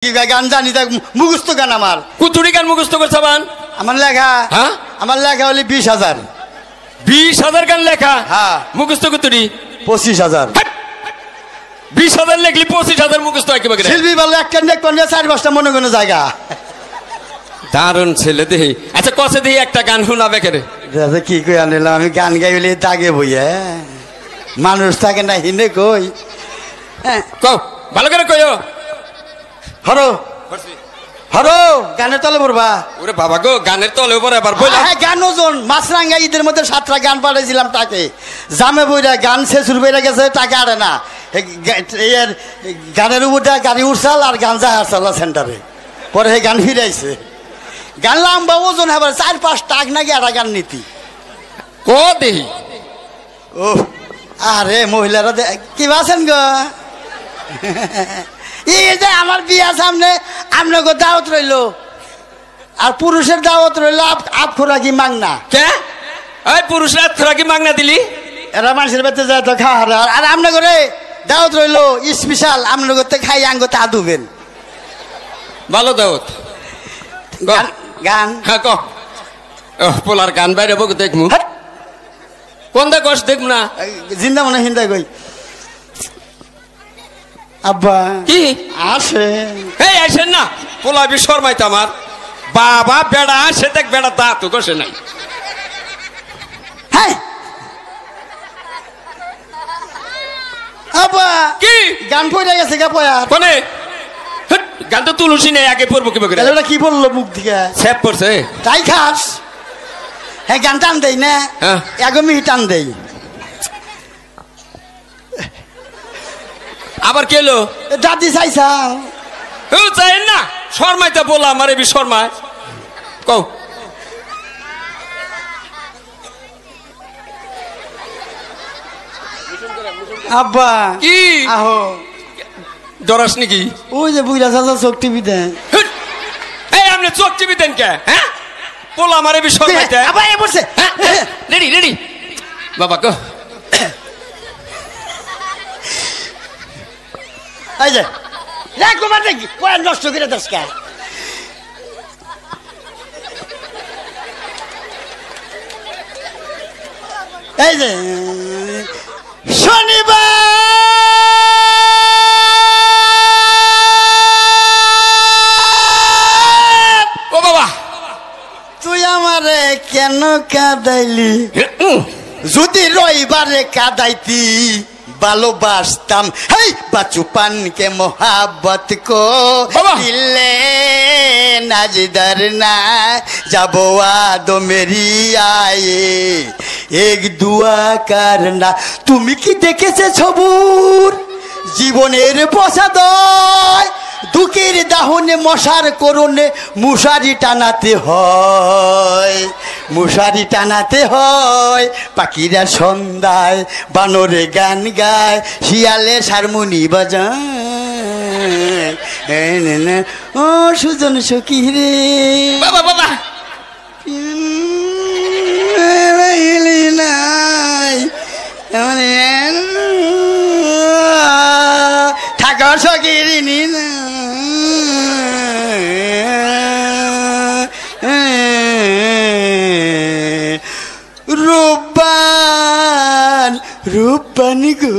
গান জানি তা মুখস্থ গান আমার কুতুরি গান মুখস্থ করছ বান আমার লেখা হ্যাঁ আমার লেখা হলি 20,000 20,000 গান লেখা হ্যাঁ মুখস্থ কুতুরি 25,000 20,000 লেখলি 25,000 মুখস্থ হয় কিভাবে শিল্পী বলে একটা নেক কোনে 4-5টা মনে কোনে জায়গা দারুণ ছেলে দেহি আচ্ছা কসে দেহি একটা গান শোনাবে কেরে দাদা কি কই আনিলাম আমি গান গাইলে দাগে বইয়া মানুষ থাকে না হিনে কই কও ভালো করে কইও হরো হরো গানের তলে পড়বা ওরে বাবা গো গানের তলে উপরে এবার বইলা হ্যাঁ গান ওজন মাছরাঙ্গা ঈদের মধ্যে 7টা গান পাঠাইছিলাম তাকে জামে বইরা গান শেষুর বইরা গেছে টাকা আরে না এর গানের উপরটা গাড়ি উঠছাল আর গান যাহার সেন্টারে পরে সেই গান ফিরাইছে গান লম্বা ওজন হবার 4-5 টাক নাকি একটা গান নীতি ক দেহি ও আরে মহিলারা কি আছেন গো এই যে আমার বিয়া সামনে আপনাকে দাওয়াত রইল আর পুরুষের দাওয়াত রইল আপ খোরাকি মাংনা কে ওই পুরুষরা খোরাকি মাংনা দিলি এরা মানুষের বাড়িতে যায় তো খাওয়া আর আপনার করে দাওয়াত রইল স্পেশাল আপনার করতে খাই আঙ্গতে আদুবেন ভালো দাওয়াত গান হ্যাঁ ক পোলার গান বাইরে বক দেখমু কোনটা কষ্ট দেখমু না জিন্দা মনে হিন্দা কই আব্বা কি আসে এই আসেন না পোলা বি শর্মাইতে আমার বাবা বেড়া আসে দেখ বেড়া দাঁত কষে নাই হ্যাঁ আব্বা কি গান পড়ে গেছে গা পয়া কোনে গান তো তুলসী নেই আগে পড়বো কিভাবে ওটা কি বললো মুখ দিকে সেভ করছে তাই খাস হ্যাঁ গান টান দেই না হ্যাঁ। 1 মিনিট টান দেই আবার কেলো দাদি চাইছাও ও চাই না শর্মাইতে বলা আমার এবি শর্মায় কও আব্বা কি আহো ডরাস নাকি ওই যে বুইরা চাচা চোখ টিভি দেন এই আপনি চোখ টিপি দেন কে হ্যাঁ পোলা আমার এবি শর্মাইতে আব্বা এ বলছে রেডি রেডি বাবা কো এই যে দেখো মানে কি কয় নষ্ট করে দশকা এই যে শনিবার ও বাবা তুই আমারে কেন কাঁদাইলি যদি রবিবারে কাঁদাইতি ভালোবাসতাম হেই বাচুপান কে মোহাব্বত কো দিলে নাজদার না যাবো আদো মেরি আয়ে এক দুয়া করনা তুমি কি দেখেছে সবুর জীবনের প্রসাদয় দুঃখের দাহনে মশার করণে মুশারি টানাতে হয় মুশারি টানাতে হয় পাখিরা সন্ধ্যায় বানরে গান গায় শিয়ালে হারমোনি বাজায় ও সুজন সখী রে বাবা বাবা নাই ঠাকুর সখীরিনী না রূপবান রূপবান গো